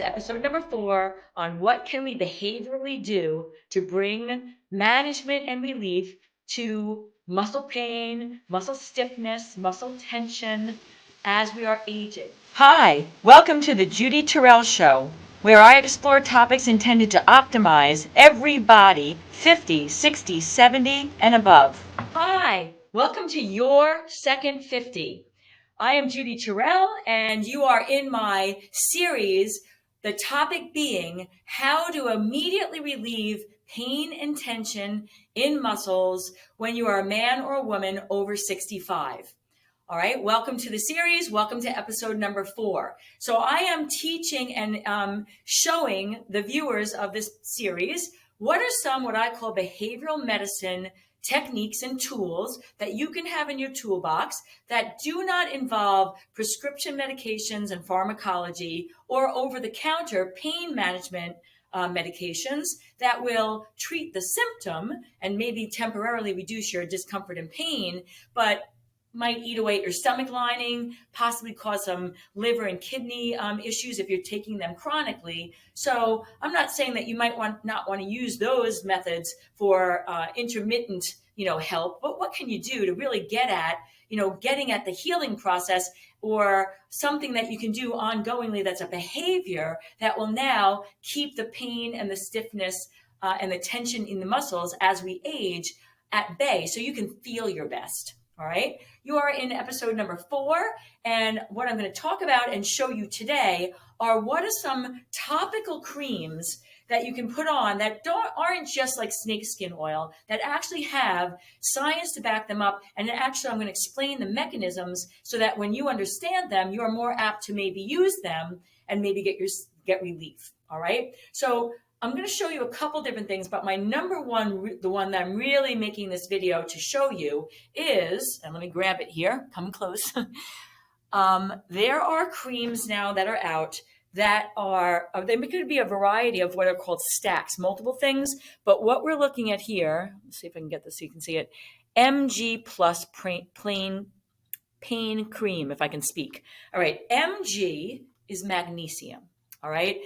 is episode number 4 on what can we behaviorally do to bring management and relief to muscle pain, muscle stiffness, muscle tension as we are aging. Hi, welcome to the Judy Terrell Show, where I explore topics intended to optimize every body 50, 60, 70, and above. Hi, welcome to your second 50. I am Judy Terrell, and you are in my series, the topic being how to immediately relieve pain and tension in muscles when you are a man or a woman over 65. All right, welcome to the series. Welcome to episode number 4. So I am teaching and showing the viewers of this series what are some what I call behavioral medicine techniques and tools that you can have in your toolbox that do not involve prescription medications and pharmacology or over-the-counter pain management medications that will treat the symptom and maybe temporarily reduce your discomfort and pain, but might eat away at your stomach lining, possibly cause some liver and kidney issues if you're taking them chronically. So I'm not saying that you might not want to use those methods for intermittent, help, but what can you do to really get at, getting at the healing process or something that you can do ongoingly that's a behavior that will now keep the pain and the stiffness and the tension in the muscles as we age at bay so you can feel your best. All right, you are in episode number 4, and what I'm going to talk about and show you today are what are some topical creams that you can put on that aren't just like snakeskin oil, that actually have science to back them up. And actually, I'm going to explain the mechanisms so that when you understand them, you are more apt to maybe use them and maybe get relief. All right, so I'm going to show you a couple different things, but my number one, the one that I'm really making this video to show you is, and let me grab it here, come close. There are creams now that are out that they could be a variety of what are called stacks, multiple things, but what we're looking at here, let's see if I can get this so you can see it, MG plus plain pain cream, if I can speak. All right, MG is magnesium, all right?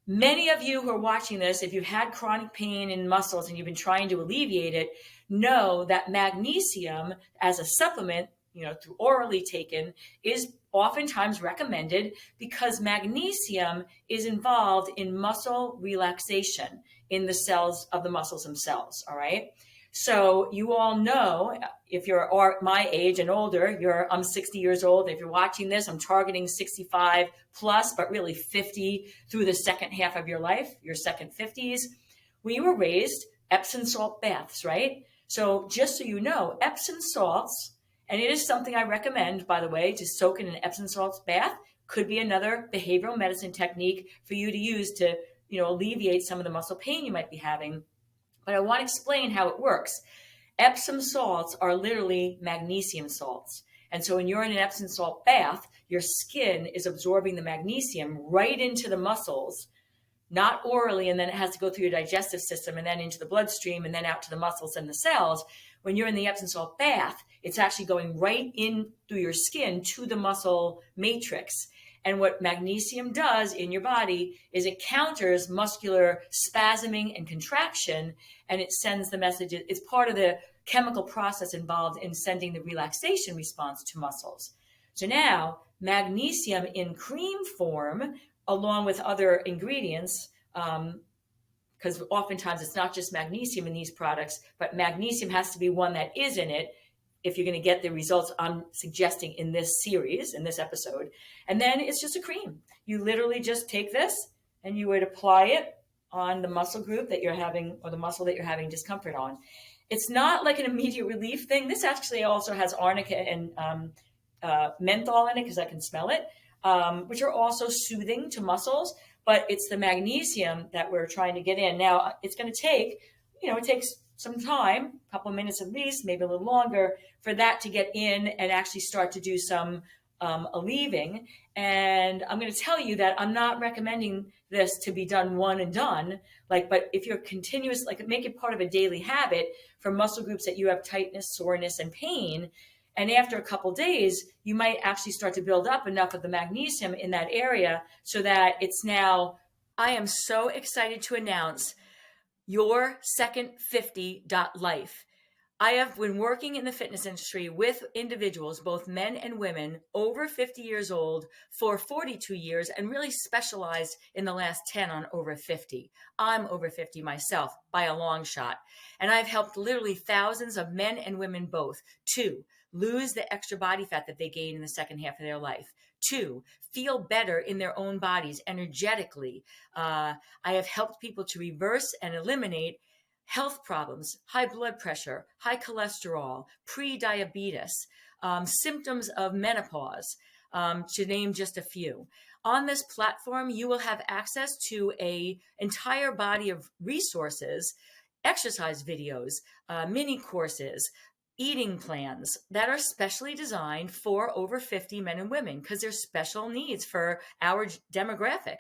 Many of you who are watching this, if you've had chronic pain in muscles and you've been trying to alleviate it, know that magnesium as a supplement, through orally taken, is oftentimes recommended because magnesium is involved in muscle relaxation in the cells of the muscles themselves, all right? So you all know, if you're my age and older, I'm 60 years old. If you're watching this, I'm targeting 65 plus, but really 50 through the second half of your life, your second 50s. We were raised Epsom salt baths, right? So just so you know, Epsom salts, and it is something I recommend, by the way, to soak in an Epsom salts bath, could be another behavioral medicine technique for you to use to, alleviate some of the muscle pain you might be having. But I want to explain how it works. Epsom salts are literally magnesium salts. And so when you're in an Epsom salt bath, your skin is absorbing the magnesium right into the muscles, not orally, and then it has to go through your digestive system and then into the bloodstream and then out to the muscles and the cells. When you're in the Epsom salt bath, it's actually going right in through your skin to the muscle matrix. And what magnesium does in your body is it counters muscular spasming and contraction, and it sends the message. It's part of the chemical process involved in sending the relaxation response to muscles. So now magnesium in cream form, along with other ingredients, because oftentimes it's not just magnesium in these products, but magnesium has to be one that is in it if you're going to get the results I'm suggesting in this series, in this episode. And then it's just a cream. You literally just take this and you would apply it on the muscle group that you're having, or the muscle that you're having discomfort on. It's not like an immediate relief thing. This actually also has arnica and menthol in it, because I can smell it, which are also soothing to muscles, but it's the magnesium that we're trying to get in. Now, it's going to take, it takes some time, a couple of minutes at least, maybe a little longer, for that to get in and actually start to do some alleviating. And I'm going to tell you that I'm not recommending this to be done one and done, but if you're continuous, make it part of a daily habit for muscle groups that you have tightness, soreness, and pain. And after a couple of days, you might actually start to build up enough of the magnesium in that area so that it's now I am so excited to announce your second 50.life. I have been working in the fitness industry with individuals, both men and women, over 50 years old for 42 years and really specialized in the last 10 on over 50. I'm over 50 myself by a long shot. And I've helped literally thousands of men and women both to lose the extra body fat that they gain in the second half of their life. Two, feel better in their own bodies energetically. I have helped people to reverse and eliminate health problems, high blood pressure, high cholesterol, pre-diabetes, symptoms of menopause, to name just a few. On this platform, you will have access to an entire body of resources, exercise videos, mini courses, eating plans that are specially designed for over 50 men and women because there's special needs for our demographic.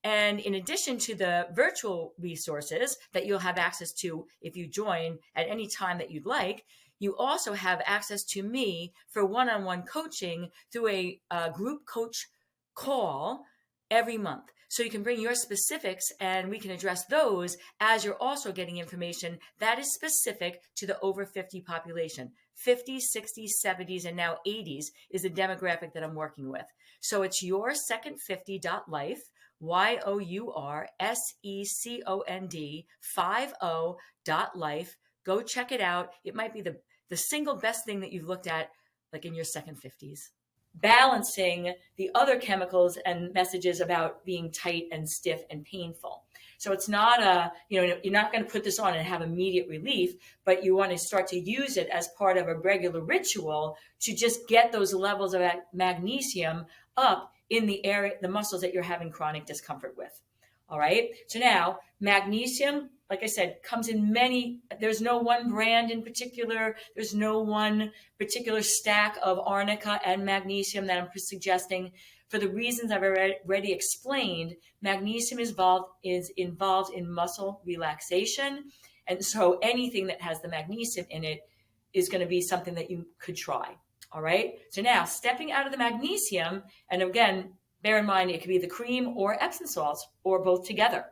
And in addition to the virtual resources that you'll have access to if you join at any time that you'd like, you also have access to me for one-on-one coaching through a group coach call every month. So you can bring your specifics and we can address those as you're also getting information that is specific to the over 50 population. 50s, 60s, 70s, and now 80s is the demographic that I'm working with. So it's your second 50.life, YOURSECOND 50.life. Go check it out. It might be the single best thing that you've looked at like in your second 50s. Balancing the other chemicals and messages about being tight and stiff and painful. So it's not you're not going to put this on and have immediate relief, but you want to start to use it as part of a regular ritual to just get those levels of magnesium up in the area, the muscles that you're having chronic discomfort with. All right. So now magnesium, like I said, comes in there's no one brand in particular. There's no one particular stack of arnica and magnesium that I'm suggesting. For the reasons I've already explained, magnesium is involved in muscle relaxation. And so anything that has the magnesium in it is going to be something that you could try. All right. So now stepping out of the magnesium, and again, bear in mind, it could be the cream or Epsom salts or both together.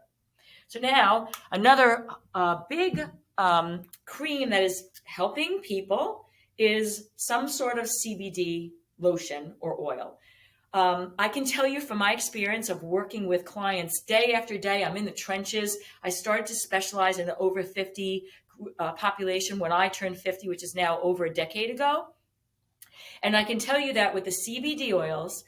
So now another big cream that is helping people is some sort of CBD lotion or oil. I can tell you from my experience of working with clients day after day, I'm in the trenches. I started to specialize in the over 50 population when I turned 50, which is now over a decade ago. And I can tell you that with the CBD oils,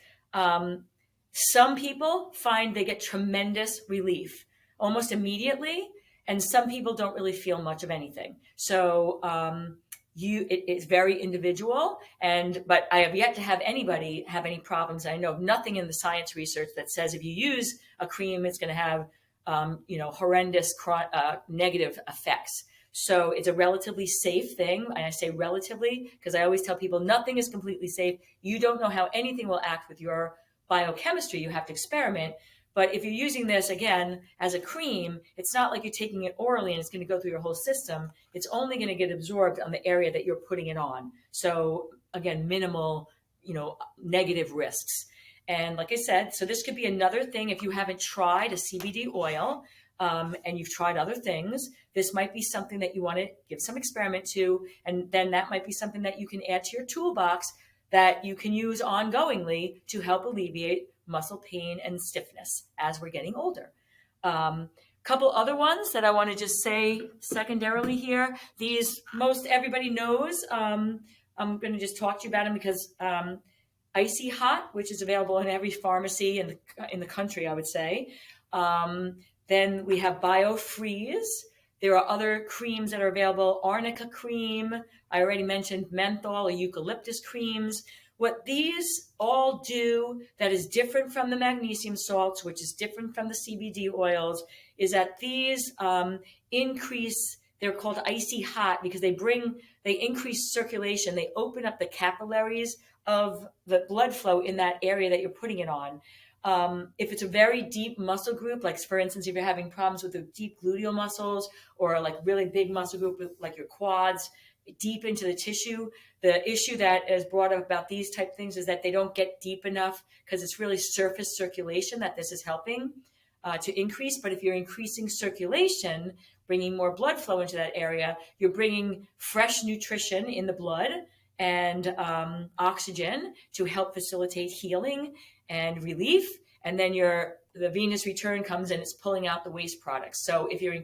some people find they get tremendous relief almost immediately, and some people don't really feel much of anything. So it's very individual, but I have yet to have anybody have any problems. I know of nothing in the science research that says if you use a cream, it's going to have horrendous negative effects. So it's a relatively safe thing. And I say relatively because I always tell people nothing is completely safe. You don't know how anything will act with your biochemistry. You have to experiment. But if you're using this, again, as a cream, it's not like you're taking it orally and it's going to go through your whole system. It's only going to get absorbed on the area that you're putting it on. So again, minimal, negative risks. And like I said, so this could be another thing if you haven't tried a CBD oil and you've tried other things, this might be something that you want to give some experiment to. And then that might be something that you can add to your toolbox that you can use ongoingly to help alleviate muscle pain and stiffness as we're getting older. Couple other ones that I want to just say secondarily here. These most everybody knows. I'm going to just talk to you about them because Icy Hot, which is available in every pharmacy in the country, I would say. Then we have BioFreeze. There are other creams that are available. Arnica cream. I already mentioned menthol or eucalyptus creams. What these all do that is different from the magnesium salts, which is different from the CBD oils, is that these increase, they're called icy hot because they increase circulation. They open up the capillaries of the blood flow in that area that you're putting it on. If it's a very deep muscle group, like for instance, if you're having problems with the deep gluteal muscles or like really big muscle group, like your quads, deep into the tissue, the issue that is brought up about these type things is that they don't get deep enough because it's really surface circulation that this is helping. to increase. But if you're increasing circulation, bringing more blood flow into that area, you're bringing fresh nutrition in the blood and oxygen to help facilitate healing and relief. And then the venous return comes and it's pulling out the waste products. So if you're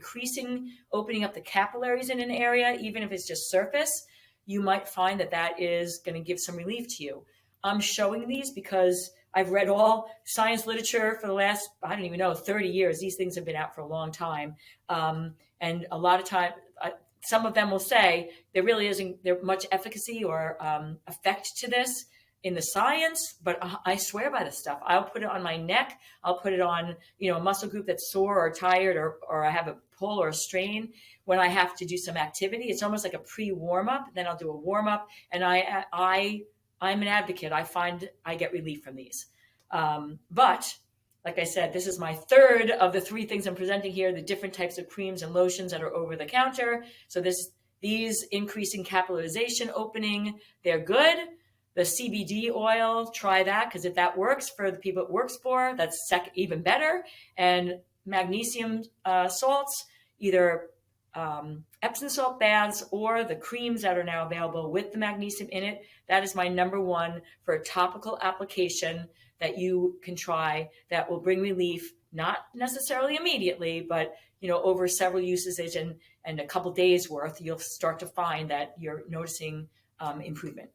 opening up the capillaries in an area, even if it's just surface, you might find that is going to give some relief to you. I'm showing these because I've read all science literature for the last, 30 years. These things have been out for a long time. And a lot of time, some of them will say there really isn't much efficacy or effect to this in the science, but I swear by this stuff. I'll put it on my neck. I'll put it on, a muscle group that's sore or tired, or I have a pull or a strain when I have to do some activity. It's almost like a pre-warm-up. Then I'll do a warm-up, and I'm an advocate. I find I get relief from these. But like I said, this is my third of the three things I'm presenting here, the different types of creams and lotions that are over the counter. So these increasing capillarization opening, they're good. The CBD oil, try that, because if that works for the people it works for, that's even better. And magnesium salts, either Epsom salt baths or the creams that are now available with the magnesium in it. That is my number one for a topical application that you can try that will bring relief, not necessarily immediately, but over several usages and a couple days worth, you'll start to find that you're noticing improvement.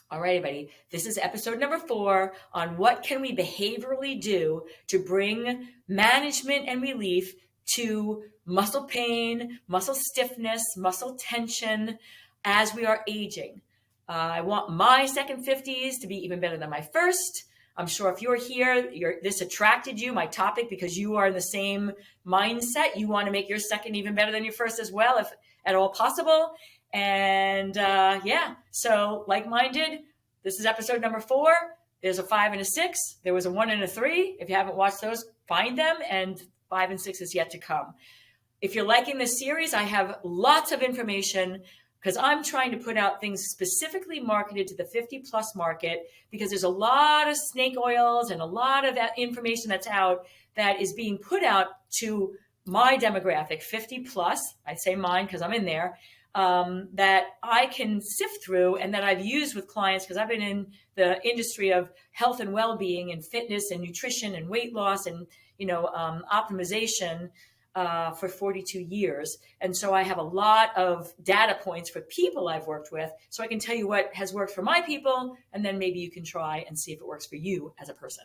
All right, everybody, this is episode number 4 on what can we behaviorally do to bring management and relief to muscle pain, muscle stiffness, muscle tension as we are aging. I want my second 50s to be even better than my first. I'm sure if you're here, this attracted you, my topic, because you are in the same mindset. You want to make your second even better than your first as well, if at all possible. And so like-minded, this is episode number 4. There's a 5 and a 6. There was a 1 and a 3. If you haven't watched those, find them. And 5 and 6 is yet to come. If you're liking this series, I have lots of information because I'm trying to put out things specifically marketed to the 50 plus market, because there's a lot of snake oils and a lot of that information that's out that is being put out to my demographic, 50 plus. I say mine because I'm in there. That I can sift through and that I've used with clients, because I've been in the industry of health and well-being and fitness and nutrition and weight loss and, optimization for 42 years. And so I have a lot of data points for people I've worked with, so I can tell you what has worked for my people, and then maybe you can try and see if it works for you as a person.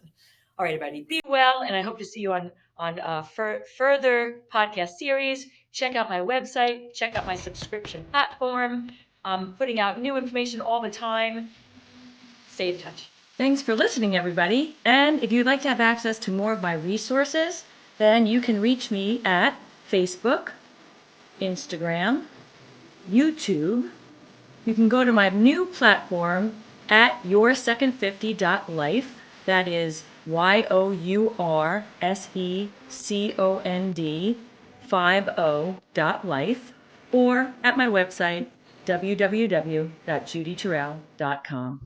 All right, everybody, be well, and I hope to see you on further podcast series. Check out my website. Check out my subscription platform. I'm putting out new information all the time. Stay in touch. Thanks for listening, everybody. And if you'd like to have access to more of my resources, then you can reach me at Facebook, Instagram, YouTube. You can go to my new platform at yoursecond50.life. That is yoursecond50.life, or at my website, www.judyterrell.com.